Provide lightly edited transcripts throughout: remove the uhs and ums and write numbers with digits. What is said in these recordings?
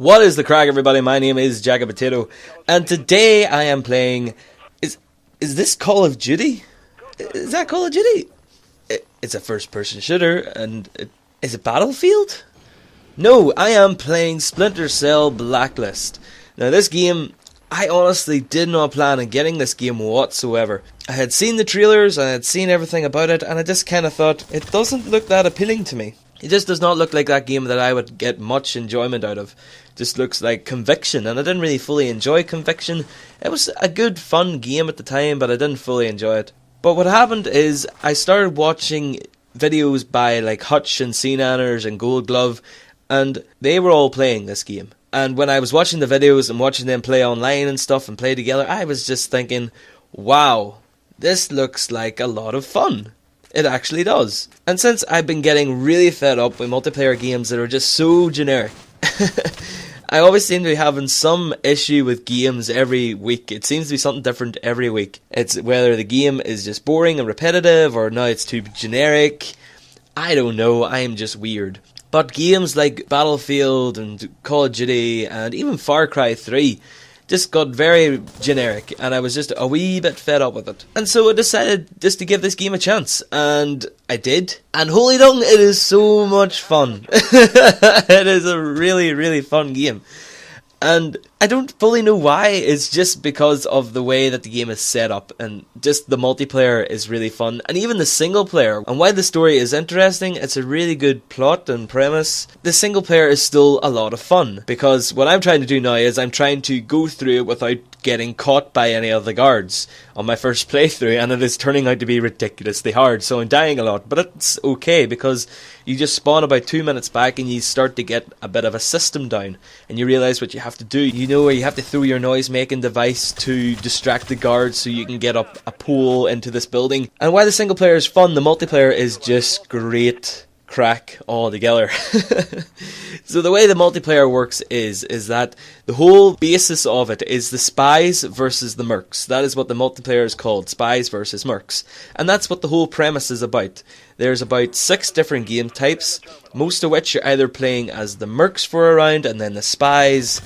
What is the crack, everybody? My name is Jack Potato, and today I am playing... Is this Call of Duty? Is that Call of Duty? It's a first-person shooter, and is it Battlefield? No, I am playing Splinter Cell Blacklist. Now this game, I honestly did not plan on getting this game whatsoever. I had seen the trailers, I had seen everything about it, and I just kind of thought, it doesn't look that appealing to me. It just does not look like that game that I would get much enjoyment out of. It just looks like Conviction, and I didn't really fully enjoy Conviction. It was a good, fun game at the time, but I didn't fully enjoy it. But what happened is, I started watching videos by like Hutch and Cnanners and Gold Glove, and they were all playing this game. And when I was watching the videos and watching them play online and stuff and play together, I was just thinking, wow, this looks like a lot of fun. It actually does. And since I've been getting really fed up with multiplayer games that are just so generic, I always seem to be having some issue with games every week. It seems to be something different every week. It's whether the game is just boring and repetitive, or now it's too generic. I don't know, I am just weird. But games like Battlefield and Call of Duty and even Far Cry 3 just got very generic, and I was just a wee bit fed up with it. And so I decided just to give this game a chance, and I did. And holy dung, it is so much fun. It is a really, really fun game. And I don't fully know why. It's just because of the way that the game is set up, and just the multiplayer is really fun, and even the single player. And while the story is interesting, it's a really good plot and premise, the single player is still a lot of fun, because what I'm trying to do now is I'm trying to go through it without getting caught by any of the guards on my first playthrough, and it is turning out to be ridiculously hard, so I'm dying a lot. But it's okay, because you just spawn about 2 minutes back and you start to get a bit of a system down, and you realise what you have to do. You know where you have to throw your noise making device to distract the guards so you can get up a pole into this building. And while the single player is fun, the multiplayer is just great crack altogether. So the way the multiplayer works is that the whole basis of it is the Spies versus the Mercs. That is what the multiplayer is called, Spies versus Mercs. And that's what the whole premise is about. There's about 6 different game types, most of which you're either playing as the Mercs for a round and then the Spies,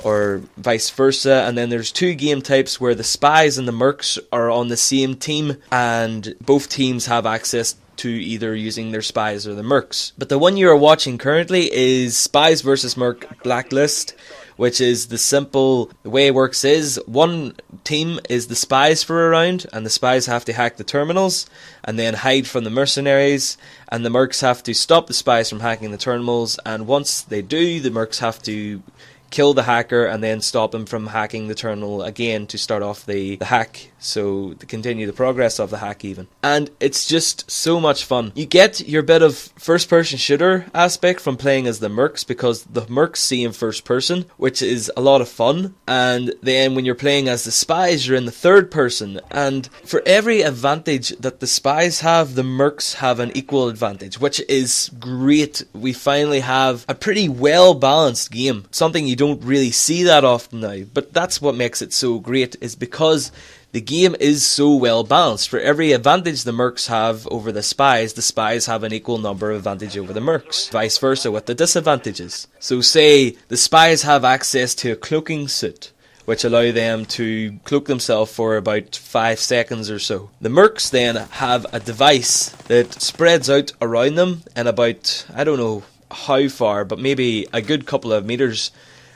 or vice versa. And then there's 2 game types where the Spies and the Mercs are on the same team, and both teams have access to either using their Spies or the Mercs. But the one you are watching currently is Spies vs Merc Blacklist, which is the way it works is, one team is the Spies for a round, and the Spies have to hack the terminals and then hide from the mercenaries, and the Mercs have to stop the Spies from hacking the terminals, and once they do, the Mercs have to kill the hacker and then stop him from hacking the terminal again to start off the hack, so to continue the progress of the hack even. And it's just so much fun. You get your bit of first person shooter aspect from playing as the Mercs, because the Mercs see in first person, which is a lot of fun. And then when you're playing as the Spies, you're in the third person, and for every advantage that the Spies have, the Mercs have an equal advantage, which is great. We finally have a pretty well balanced game, something you don't really see that often now, but that's what makes it so great, is because the game is so well balanced. For every advantage the Mercs have over the Spies have an equal number of advantage over the Mercs. Vice versa with the disadvantages. So say the Spies have access to a cloaking suit, which allow them to cloak themselves for about 5 seconds or so. The Mercs then have a device that spreads out around them in about, I don't know how far, but maybe a good couple of meters.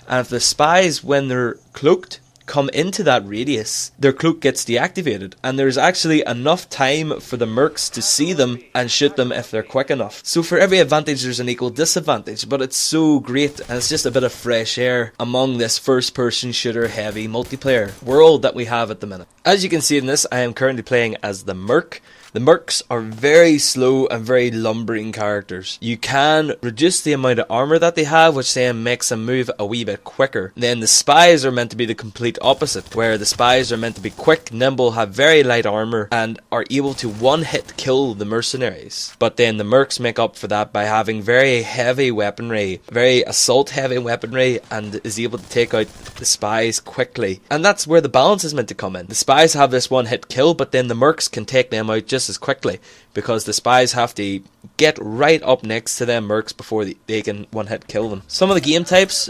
And if the Spies, when they're cloaked, come into that radius, their cloak gets deactivated, and there's actually enough time for the Mercs to see them and shoot them if they're quick enough. So for every advantage there's an equal disadvantage, but it's so great, and it's just a bit of fresh air among this first person shooter heavy multiplayer world that we have at the minute. As you can see in this, I am currently playing as the Merc. The Mercs are very slow and very lumbering characters. You can reduce the amount of armour that they have, which then makes them move a wee bit quicker. Then the Spies are meant to be the complete opposite, where the Spies are meant to be quick, nimble, have very light armour, and are able to one-hit kill the mercenaries. But then the Mercs make up for that by having very heavy weaponry, very assault-heavy weaponry, and is able to take out the Spies quickly. And that's where the balance is meant to come in. The Spies have this one-hit kill, but then the Mercs can take them out just just as quickly, because the spies have to get right up next to them mercs before they can one-hit kill them. Some of the game types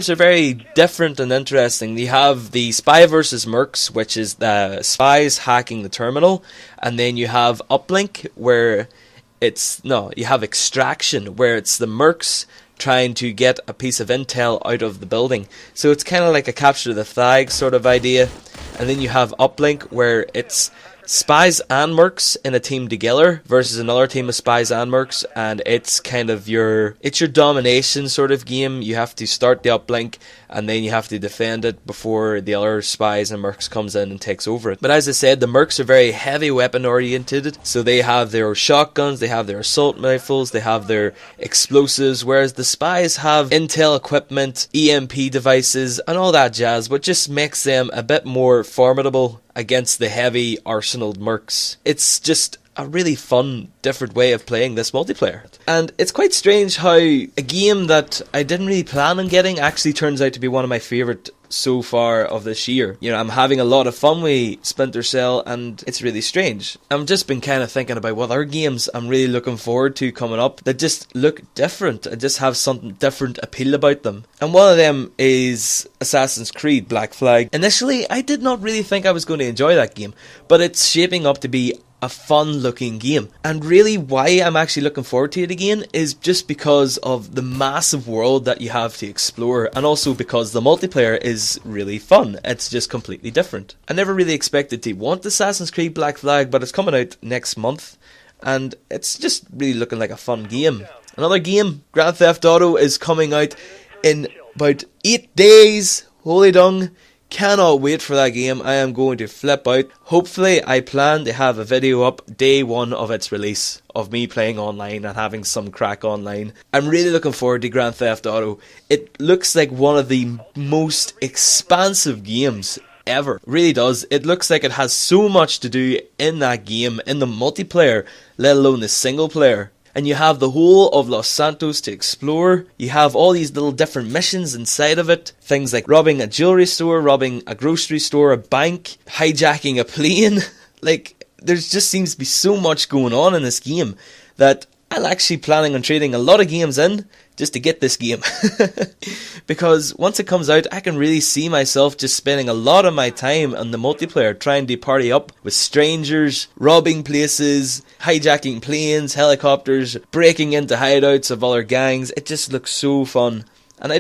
are very different and interesting. You have the spy versus mercs, which is the spies hacking the terminal, and then you have uplink, where you have extraction, where it's the mercs trying to get a piece of intel out of the building. So it's kind of like a capture the flag sort of idea. And then you have uplink, where it's spies and mercs in a team together versus another team of spies and mercs, and it's kind of your domination sort of game. You have to start the uplink and then you have to defend it before the other spies and mercs comes in and takes over it. But as I said, the mercs are very heavy weapon oriented, so they have their shotguns, they have their assault rifles, they have their explosives, whereas the spies have intel equipment, EMP devices and all that jazz, which just makes them a bit more formidable against the heavy arsenaled mercs. It's just a really fun, different way of playing this multiplayer. And it's quite strange how a game that I didn't really plan on getting actually turns out to be one of my favourite so far of this year. You know, I'm having a lot of fun with Splinter Cell, and it's really strange. I've just been kind of thinking about what other games I'm really looking forward to coming up that just look different and just have something different appeal about them. And one of them is Assassin's Creed Black Flag. Initially, I did not really think I was going to enjoy that game, but it's shaping up to be a fun looking game. And really why I'm actually looking forward to it again is just because of the massive world that you have to explore, and also because the multiplayer is really fun. It's just completely different. I never really expected to want Assassin's Creed Black Flag, but it's coming out next month and it's just really looking like a fun game. Another game, Grand Theft Auto, is coming out in about 8 days. Holy dung. Cannot wait for that game. I am going to flip out. Hopefully I plan to have a video up day one of its release of me playing online and having some crack online. I'm really looking forward to Grand Theft Auto. It looks like one of the most expansive games ever. It really does. It looks like it has so much to do in that game, in the multiplayer, let alone the single player. And you have the whole of Los Santos to explore. You have all these little different missions inside of it. Things like robbing a jewelry store, robbing a grocery store, a bank, hijacking a plane. Like, there just seems to be so much going on in this game that I'm actually planning on trading a lot of games in just to get this game. Because once it comes out, I can really see myself just spending a lot of my time on the multiplayer, trying to party up with strangers, robbing places, hijacking planes, helicopters, breaking into hideouts of other gangs. It just looks so fun. And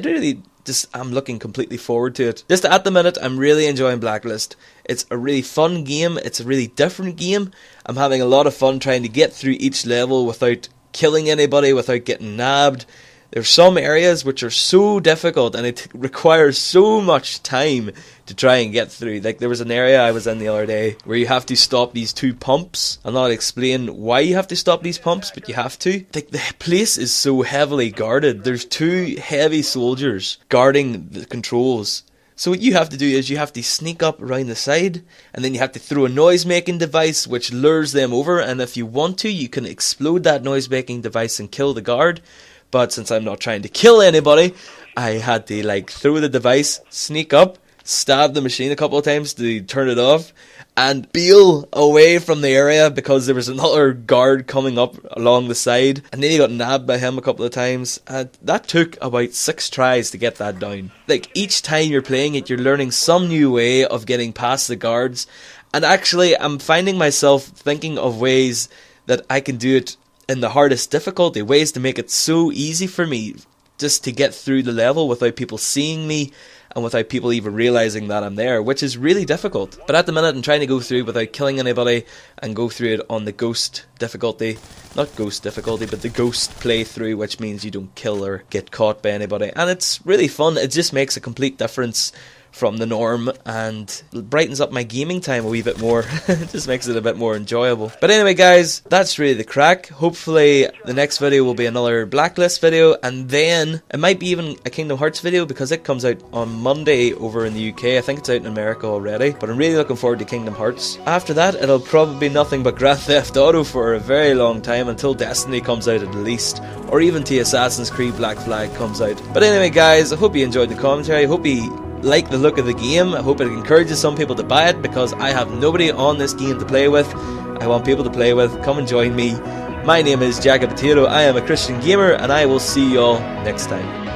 I'm looking completely forward to it. Just at the minute, I'm really enjoying Blacklist. It's a really fun game. It's a really different game. I'm having a lot of fun trying to get through each level without killing anybody, without getting nabbed. There's some areas which are so difficult and it requires so much time to try and get through. Like, there was an area I was in the other day where you have to stop these 2 pumps. I'll not explain why you have to stop these pumps, but you have to. Like, the place is so heavily guarded. There's 2 heavy soldiers guarding the controls. So what you have to do is you have to sneak up around the side, and then you have to throw a noise-making device which lures them over, and if you want to, you can explode that noise-making device and kill the guard. But since I'm not trying to kill anybody, I had to throw the device, sneak up, stab the machine a couple of times to turn it off, and bail away from the area because there was another guard coming up along the side, and then he got nabbed by him a couple of times. That took about 6 tries to get that down. Like, each time you're playing it, you're learning some new way of getting past the guards, and actually I'm finding myself thinking of ways that I can do it in the hardest difficulty, ways to make it so easy for me just to get through the level without people seeing me and without people even realising that I'm there, which is really difficult. But at the minute I'm trying to go through without killing anybody and go through it on the ghost difficulty. Not ghost difficulty, but the ghost playthrough, which means you don't kill or get caught by anybody. And it's really fun. It just makes a complete difference from the norm and brightens up my gaming time a wee bit more. It just makes it a bit more enjoyable. But anyway guys, that's really the crack. Hopefully the next video will be another Blacklist video, and then it might be even a Kingdom Hearts video because it comes out on Monday over in the UK. I think it's out in America already, but I'm really looking forward to Kingdom Hearts. After that, it'll probably be nothing but Grand Theft Auto for a very long time, until Destiny comes out at least, or even till Assassin's Creed Black Flag comes out. But anyway guys, I hope you enjoyed the commentary. I hope you like the look of the game. I hope it encourages some people to buy it, because I have nobody on this game to play with, I want people to play with. Come and join me. My name is Jack Potato. I am a Christian gamer, and I will see y'all next time.